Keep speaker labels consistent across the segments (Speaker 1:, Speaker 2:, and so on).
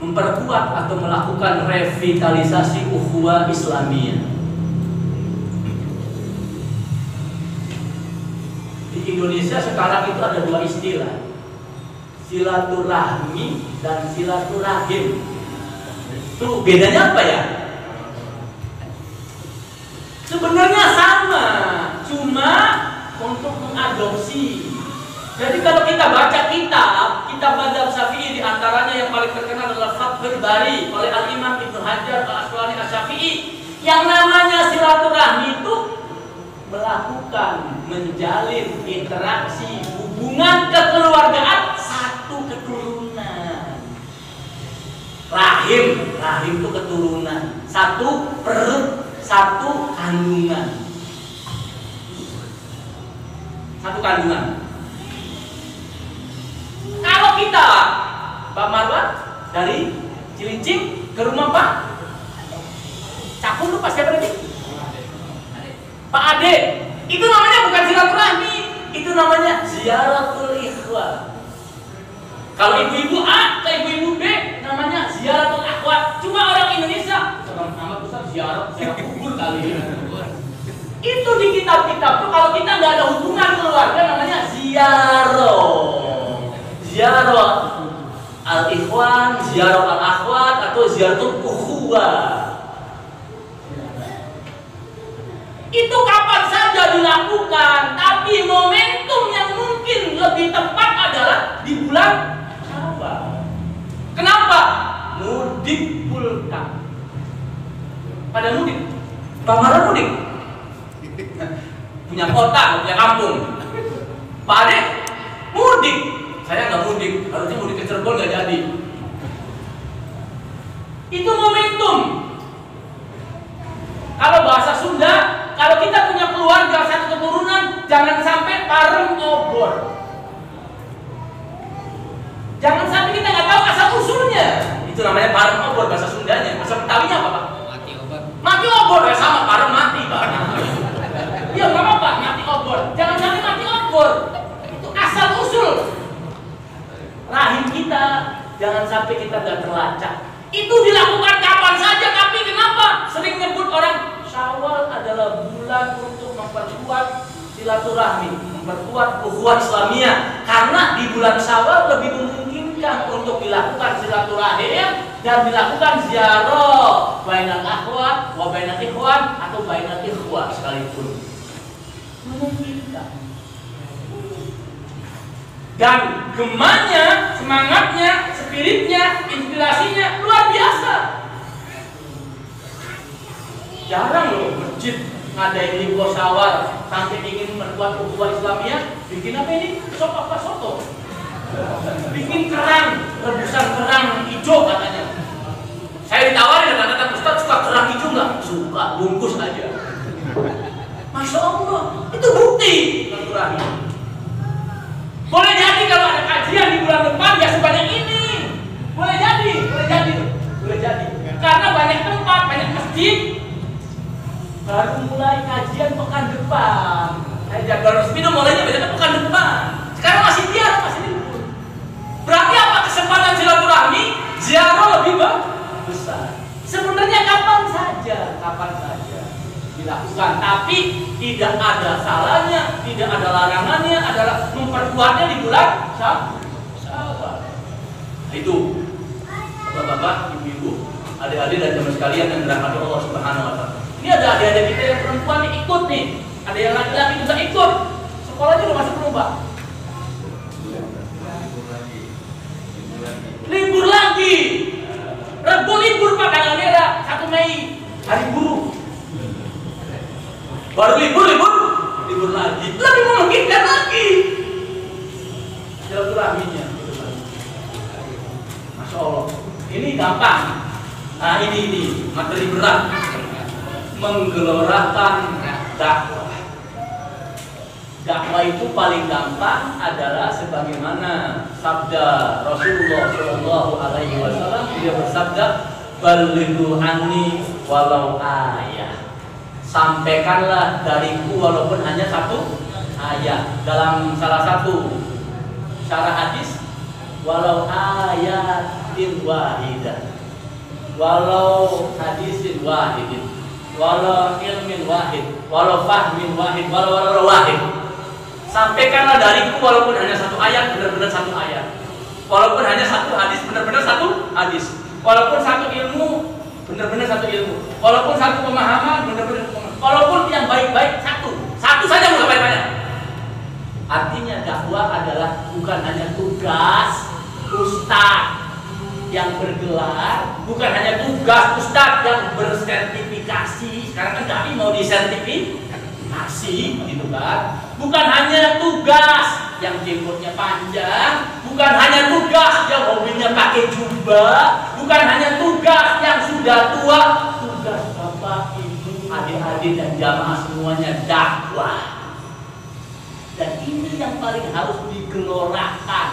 Speaker 1: memperkuat atau melakukan revitalisasi ukhuwah Islamiyah. Di Indonesia sekarang itu ada dua istilah, silaturahmi dan silaturahim. Itu bedanya apa ya? Sebenarnya sama, cuma untuk mengadopsi. Jadi kalau kita baca kitab mazhab Syafi'i, di antaranya yang paling terkenal adalah Fathul Bari oleh Al-Imam Ibnu Hajar Al-Asqalani Asy-Syafi'i, yang namanya silaturahmi itu melakukan, menjalin interaksi, hubungan kekeluargaan satu keturunan. Rahim itu keturunan, satu perut, satu kandungan. Satu kandungan. Kalau kita, Pak Marwan, dari Cilincing ke rumah Pak Cakung, lu pasti apa tadi? Pak Ade, itu namanya bukan silaturahmi, itu namanya ziaratul ikhwah. Kalau ibu-ibu A ke ibu-ibu B, namanya ziaratul akhwat. Cuma orang Indonesia, sama besar ziarah kubur kali ini. Itu di kitab-kitab tuh, kalau kita nggak ada hubungan keluarga, namanya ziarah al-ikhwan, ziarah al-akhwat, atau ziaratul ukhuwah. Itu kapan saja dilakukan, tapi momentum yang mungkin lebih tepat adalah di bulan Syawal. Kenapa? Mudik pulkam. Pada mudik. Bang Marwan mudik. Punya kota, punya kampung. Pak Ade mudik. Saya nggak mudik, harusnya mudik ke Cirebon nggak jadi. Itu momentum. Kalau bahasa Sunda, kalau kita punya keluarga satu keturunan, jangan sampai pareng obor. Jangan sampai kita nggak tahu asal usulnya. Itu namanya pareng obor bahasa Sundanya. Bahasa Betawinya apa, Pak? Mati obor. Mati obor ya, sama pareng mati, Pak. Iya, nggak apa-apa, mati obor. Jangan sampai mati obor. Itu asal usul rahim kita. Jangan sampai kita nggak terlacak. Itu dilakukan kapan saja, tapi kenapa sering nyebut orang Syawal adalah bulan untuk memperkuat silaturahmi, memperkuat ukhuwah Islamiyah, karena di bulan Syawal lebih memungkinkan untuk dilakukan silaturahim dan dilakukan ziarah bainal akhwat wa bainal ikhwan atau bainal ikhwah sekalipun. Memungkinkan. Dan gemanya, semangatnya, spiritnya, inspirasinya luar biasa. Jarang loh masjid ngadain liburan Syawal sampai ingin memperkuat ukhuwah Islamiyah. Bikin apa ini? Sop apa soto? Bikin kerang, rebusan kerang hijau katanya. Saya ditawarin dengan kata Ustaz, suka kerang hijau nggak? Suka, bungkus aja. Masya Allah, itu bukti silaturahmi. Boleh jadi kalau ada kajian di bulan depan ya sebanyak ini. Boleh jadi. Karena banyak tempat, banyak masjid. Baru mulai kajian pekan depan. Jadwal resmi itu mulainya biasanya pekan depan. Sekarang masih biasa, masih libur. Berarti apa kesempatan silaturahmi? Ziarah lebih besar. Sebenarnya kapan saja dilakukan, tapi tidak ada salahnya, tidak ada larangannya, adalah memperkuatnya di bulan Syawal. Itu, bapak-bapak, ibu-ibu, adik-adik dan teman sekalian yang dirahmati Allah Subhanahu Wa Taala. Ini ada adik-adik kita yang perempuan nih ikut nih, ada yang laki-laki juga ikut. Sekolahnya udah masuk belum, Pak? Libur lagi. Rebo libur Pak, tanggal merah 1 Mei, hari buruh. Baru libur lagi. Lebih memungkinkan lagi. Silaturahminya. Masya Allah. Ini gampang. Nah ini materi berat. Menggelorakan dakwah. Dakwah itu paling gampang adalah sebagaimana sabda Rasulullah Shallallahu Alaihi Wasallam. Dia bersabda, "Balighu anni walau ayat." Sampaikanlah dariku walaupun hanya satu ayat. Dalam salah satu syarah hadis, walau ayat fahmin wahidah, walau hadisin wahidin, walau ilmin wahid, walau fahmin wahid, walau wahid. Sampaikanlah dariku walaupun hanya satu ayat, benar-benar satu ayat. Walaupun hanya satu hadis, benar-benar satu hadis. Walaupun satu ilmu, benar-benar satu ilmu. Walaupun satu pemahaman, benar-benar pemahaman. Walaupun yang baik-baik satu saja mau banyak. Artinya dakwah adalah bukan hanya tugas ustaz yang bergelar, bukan hanya tugas ustaz yang bersertifikasi. Sekarang kan kami mau disertifikasi, gitu kan? Bukan hanya tugas yang jenggotnya panjang, bukan hanya tugas yang hobinya pakai jubah, bukan hanya tugas yang sudah tua. Tugas bapak, ibu, adik-adik dan jamaah semuanya dakwah. Dan ini yang paling harus digelorakan.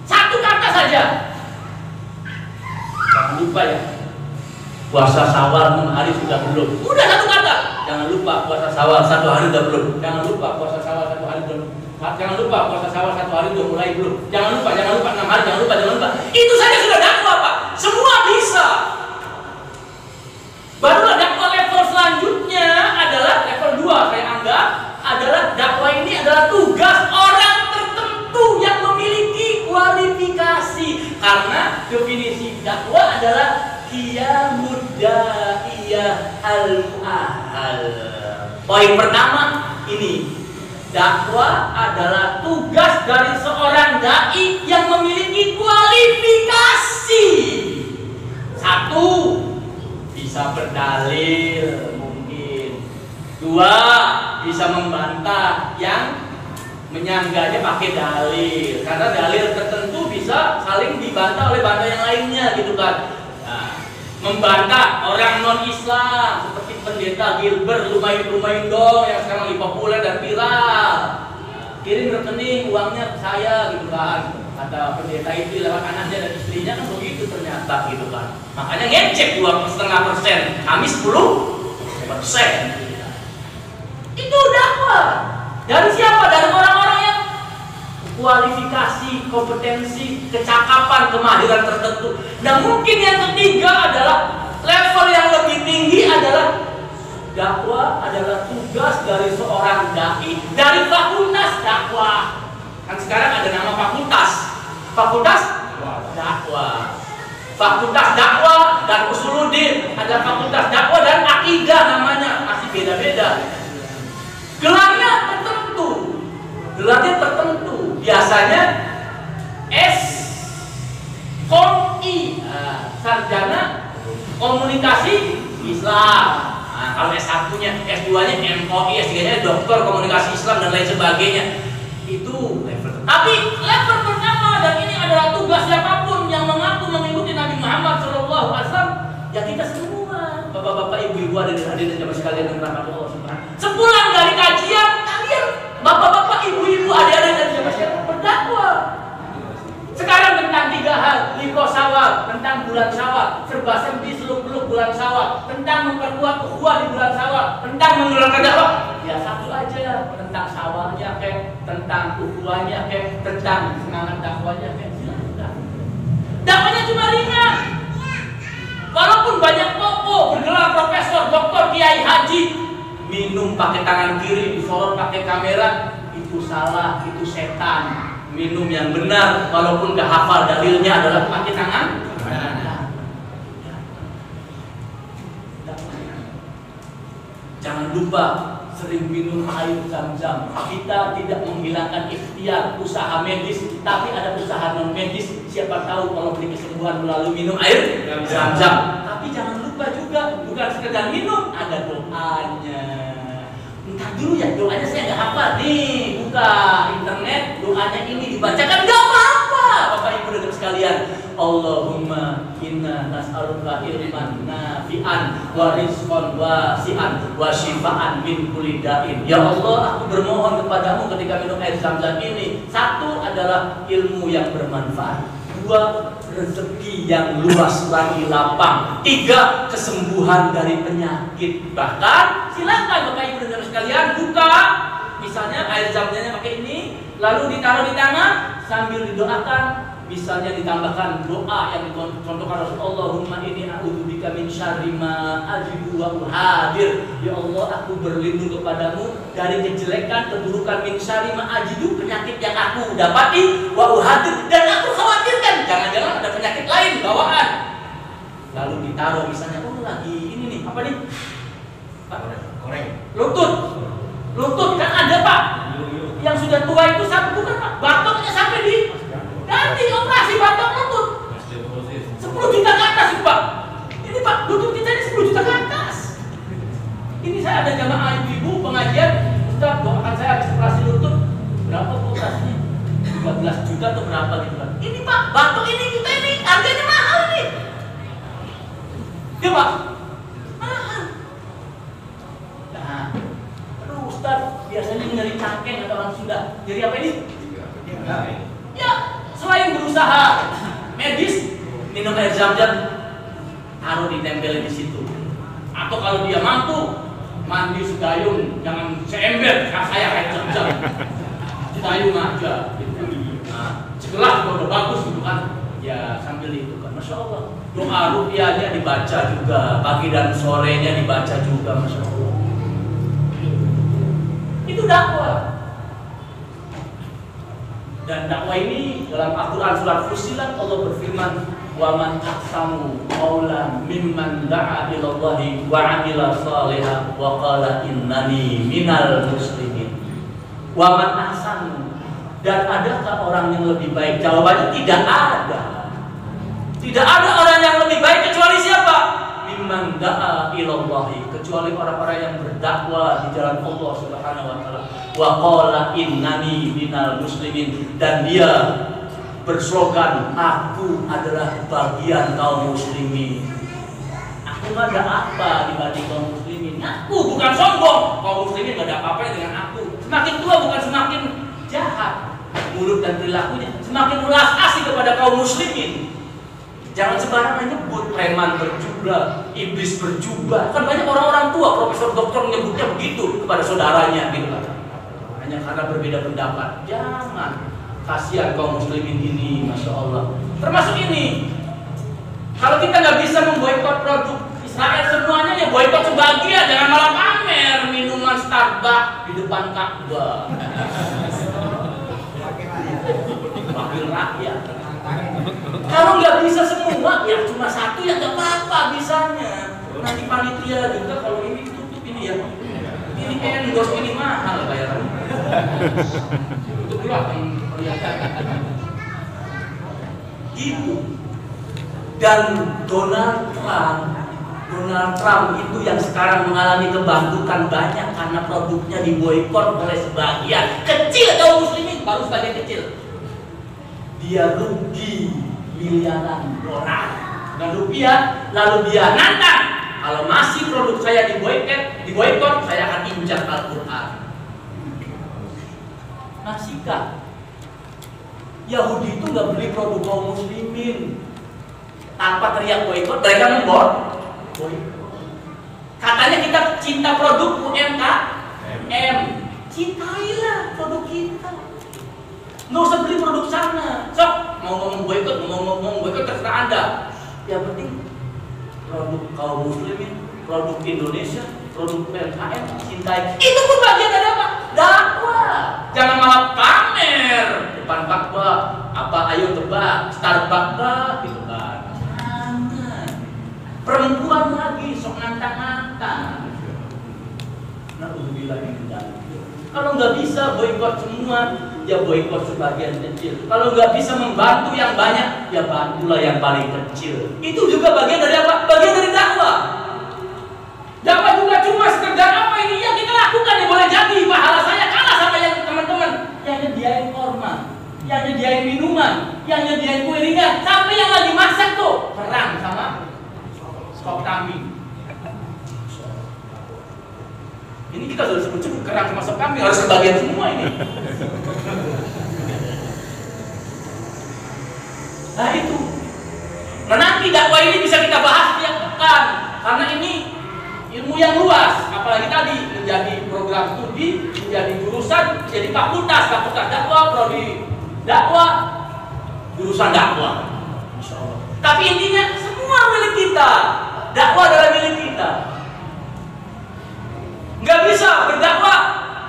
Speaker 1: Satu kata saja. Jangan lupa ya, puasa Syawal 6 hari sudah belum. Udah satu kata. Jangan lupa puasa Syawal 1 hari sudah belum. Jangan lupa puasa Syawal 1 hari belum. Jangan lupa puasa Syawal 1 hari sudah mulai belum. Jangan lupa 6 hari, jangan lupa. Itu saja sudah dakwah, Pak. Semua bisa. Barulah dakwah level selanjutnya adalah level 2, saya anggap adalah dakwah ini adalah tugas orang tertentu yang memiliki kualifikasi. Karena definisi dakwah adalah qiyamud da'iyah al-mu'ahal. Poin pertama ini, dakwah adalah tugas dari seorang dai yang memiliki kualifikasi. Satu, bisa berdalil mungkin. 2, bisa membantah yang menyangganya pakai dalil. Karena dalil tertentu bisa saling dibantah oleh bantah yang lainnya, gitu kan. Membantah orang non-Islam seperti pendeta Gilbert lumayan dong yang sekarang lagi populer dan viral. Kirim rekening uangnya ke saya, gitu kan. Kata pendeta itu lewat anaknya dan istrinya kan begitu ternyata, gitu kan. Makanya ngecek 2,5%, kami 10%. Itu dakwah. Dari siapa? Dari orang-orang yang kualifikasi, kompetensi, kecakapan, kemahiran tertentu. Dan mungkin yang ketiga adalah level yang lebih tinggi adalah dakwah adalah tugas dari seorang dai dari fakultas dakwah. Kan sekarang ada nama fakultas dakwah. Fakultas dakwah dan usuluddin, ada fakultas dakwah dan akidah, namanya masih beda-beda. Gelarnya tertentu. Biasanya S.Com.I, sarjana komunikasi Islam. Nah, kalau S1-nya, S2-nya MKI, S3-nya doktor komunikasi Islam dan lain sebagainya. Itu level. Tapi level pertama, dan ini adalah tugas siapapun yang mengaku mengikuti Nabi Muhammad SAW, ya kita semua, bapak-bapak, ibu-ibu, adik-adik dan jamaah sekalian yang dirahmati Allah Subhanahu. Sepulang dari kajian, kalian bapak-bapak, ibu-ibu, adik-adik dan jamaah sekalian berdakwah. Sekarang tentang 3 hal, liqa Syawal, tentang bulan Syawal, serba serbi seluk-beluk bulan Syawal, tentang memperkuat ukhuwah di bulan Syawal, tentang menggelarkan dakwah. Ya satu aja, tentang Syawalnya kayak, tentang ukhuwahnya kayak, tentang semangat dakwahnya kayak. Silakan. Dakwahnya cuma ringan. Walaupun banyak tokoh bergelar profesor, doktor, kiai, haji, minum pakai tangan kiri, disorot pakai kamera, itu salah, itu setan. Minum yang benar, walaupun gak hafal dalilnya adalah pakai tangan kanan. Jangan lupa sering minum air Zam-Zam. Kita tidak menghilangkan ikhtiar usaha medis, tapi ada usaha non medis. Siapa tahu kalau beri kesembuhan melalui minum air Zam-Zam. Tapi jangan lupa juga, bukan sekedar minum, ada doanya. Entar dulu ya, doanya saya nggak hafal. Nih, buka internet, doanya ini dibacakan, nggak apa-apa. Bapak Ibu dan sekalian, Allahumma inna nas'aluka ilman nafi'an wa rizqan wasi'an wa shifaan min kulli da'in. Ya Allah, aku bermohon kepadamu ketika minum air Zam-Zam ini. 1 adalah ilmu yang bermanfaat. 2, rezeki yang luas lagi lapang. 3, kesembuhan dari penyakit. Bahkan silakan Bapak Ibu dan sekalian buka misalnya air Zam-Zamnya pakai ini, lalu ditaruh di tangan, sambil didoakan. Misalnya ditambahkan doa yang dicontohkan Rasulullah, Allahumma inni a'udzubika min syarri ma ajidu wa uhadir. Ya Allah, aku berlindung kepadamu dari kejelekan, keburukan, min syarri ma ajidu, penyakit yang aku dapati, wa uhadir, dan aku khawatirkan jangan-jangan ada penyakit lain bawaan. Lalu ditaruh misalnya, oh lagi ini nih, apa nih? Pak, koreng. Lutut kan ada Pak. Yang sudah tua itu sampai bukan Pak, batoknya sampai di ganti operasi batok lutut 10 juta ke atas itu Pak. Ini Pak, lutut kita ini 10 juta ke atas. Ini saya ada jamaah ibu pengajian, Ustaz doakan saya habis operasi lutut. Berapa operasinya? 13 juta atau berapa gitu Pak. Ini Pak, batok ini kita ini harganya mahal nih. Ya Pak, mahal. Nah, aduh Ustaz, biasanya nyari cangkeng atau orang Sunda. Jadi apa ini? Ya, selain berusaha medis, minum air zam-zam, taruh ditempel di situ. Atau kalau dia mampu, mandi sedayung, jangan seember kayak saya kayak zam-zam. Sedayung aja. Gitu. Nah, segelas kalau udah bagus gitu kan, ya sambil itu kan, masya Allah. Doa rupiahnya dibaca juga, pagi dan sorenya dibaca juga, masya Allah. Itu dakwah. Dan dakwah ini dalam Al-Quran surat Fussilat Allah berfirman, wa man ahsanu qawlan mimman da'a ila Allahi wa 'amila shalihan wa qala innani minal muslimin. Wa man ahsanu, dan adakah orang yang lebih baik? Jawabannya tidak ada. Tidak ada orang yang lebih baik kecuali siapa? Mimman da'a ila Allahi, kecuali orang-orang yang berdakwah di jalan Allah Subhanahu wa taala. Wa qala innani minal muslimin, dan dia berslogan, aku adalah bagian kaum muslimin. Aku gak ada apa dibanding kaum muslimin. Aku bukan sombong, kaum muslimin gak ada apa-apa dengan aku. Semakin tua bukan semakin jahat mulut dan perilakunya, semakin ulas asih kepada kaum muslimin. Jangan sembarangan nyebut preman berjubah, iblis berjubah. Kan banyak orang-orang tua, profesor doktor menyebutnya begitu kepada saudaranya gitu kan. Hanya karena berbeda pendapat. Jangan, kasihan kaum muslimin ini, masya Allah. Termasuk ini, kalau kita nggak bisa memboikot produk Israel semuanya, ya boikot sebagian. Jangan malah pamer minuman Starbucks di depan Ka'bah. Wakil rakyat. Kalau nggak bisa semua, ya cuma satu yang nggak apa-apa bisanya. Nanti panitia juga kalau ini tutup ini ya. Ini endorse, ini mahal bayarannya. Itu pula gitu. Dan Donald Trump itu yang sekarang mengalami kebangkrutan banyak karena produknya diboikot oleh sebagian kecil kaum muslimin, baru sebagian kecil. Dia rugi miliaran dolar dan rupiah, lalu dia nantang, kalau masih produk saya diboikot, saya akan injak Al-Quran. Masihkah? Yahudi itu nggak beli produk kaum muslimin tanpa teriak boikot, mereka memboikot. Katanya kita cinta produk UMKM, cintailah produk kita. Nggak usah beli produk sana. Sok, mau ngomong boikot terserah Anda. Yang penting produk kaum muslimin, produk Indonesia, produk UMKM, cintai. Itu pun bagian dari apa? Dakwah. Jangan malah pamer depan Ka'bah. Apa ayo tebak Starbucks gitu kan. Jangan. Perempuan lagi sok nantang-nantang. Nah, uzubillah min dzalik. Kalau nggak bisa boikot semua, ya boikot sebagian kecil. Kalau nggak bisa membantu yang banyak, ya bantulah yang paling kecil. Itu juga bagian dari apa? Bagian dari dakwah. Dakwah juga cuma sekedar apa ini yang kita lakukan, ya boleh jadi pahala saya kalah sama yang teman-teman yang nyediain korma, yang nyediain minuman, yang nyediain kue ringan, sampai yang lagi masak tuh perang sama stok kambing. Ini kita sudah sebut-sebut kerang sama sop kambing, harus kebagian semua ini. Nah itu. Nah nanti dakwah ini bisa kita bahas tiap pekan, karena ini ilmu yang luas. Apalagi tadi menjadi program studi, menjadi jurusan, menjadi fakultas dakwah, prodi dakwah, jurusan dakwah. Insya Allah. Tapi intinya semua milik kita. Dakwah adalah milik kita. Nggak bisa berdakwah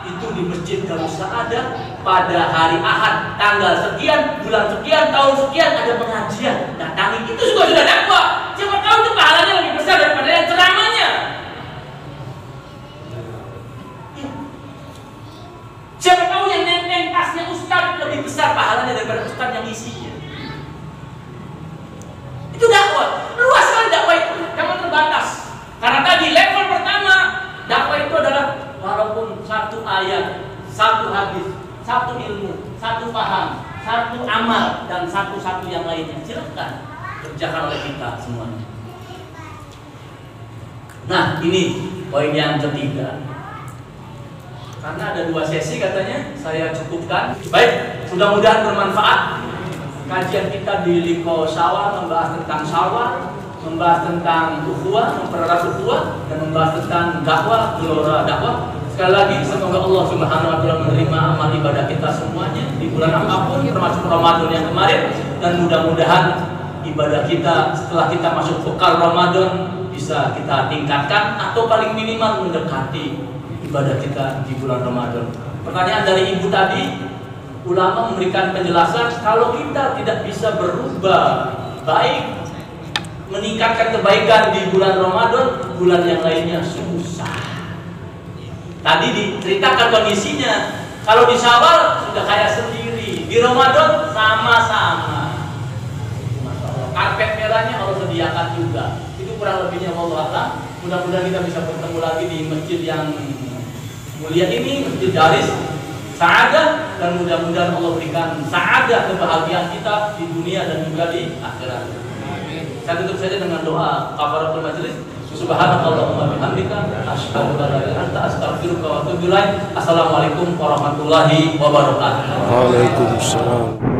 Speaker 1: itu di masjid kalau ada pada hari Ahad tanggal sekian, bulan sekian, tahun sekian ada pengajian, datangi, itu juga sudah dakwah. Siapa tahu itu pahalanya lebih besar daripada yang ceramahnya. Siapa tahu yang nenteng tasnya ustaz lebih besar pahalanya daripada ustaz yang isinya. Itu dakwah. Luas kan dakwah itu, jangan terbatas. Karena tadi level pertama dakwah itu adalah walaupun satu ayat, satu hadis, satu ilmu, satu paham, satu amal, dan satu yang lainnya. Silakan kerjakan oleh kita semuanya. Nah, ini poin yang ketiga. Karena ada 2 sesi katanya, saya cukupkan. Baik, mudah-mudahan bermanfaat. Kajian kita di Liko Syawal membahas tentang Syawal, membahas tentang ukhuwah, mempererat ukhuwah, dan membahas tentang dakwah, gelora dakwah. Sekali lagi, semoga Allah Subhanahu wa Ta'ala menerima amal ibadah kita semuanya di bulan apapun, termasuk Ramadan yang kemarin, dan mudah-mudahan ibadah kita setelah kita masuk bekal Ramadan bisa kita tingkatkan atau paling minimal mendekati ibadah kita di bulan Ramadan. Pertanyaan dari ibu tadi, ulama memberikan penjelasan kalau kita tidak bisa berubah baik meningkatkan kebaikan di bulan Ramadan, bulan yang lainnya susah. Tadi diceritakan kondisinya, kalau di Syawal sudah kaya sendiri, di Ramadan sama-sama. Karpet merahnya Allah sediakan juga. Itu kurang lebihnya Allah. Mudah-mudahan kita bisa bertemu lagi di masjid yang mulia ini, Masjid Daris Sa'adah, dan mudah-mudahan Allah berikan sa'adah kebahagiaan kita di dunia dan juga di akhirat. Saya tutup saja dengan doa kafaratul majelis. Subhanakallahumma bihamdika asyhadu an la ilaha illa anta astaghfiruka wa atubu ilaik. Assalamualaikum warahmatullahi wabarakatuh.
Speaker 2: Waalaikumsalam.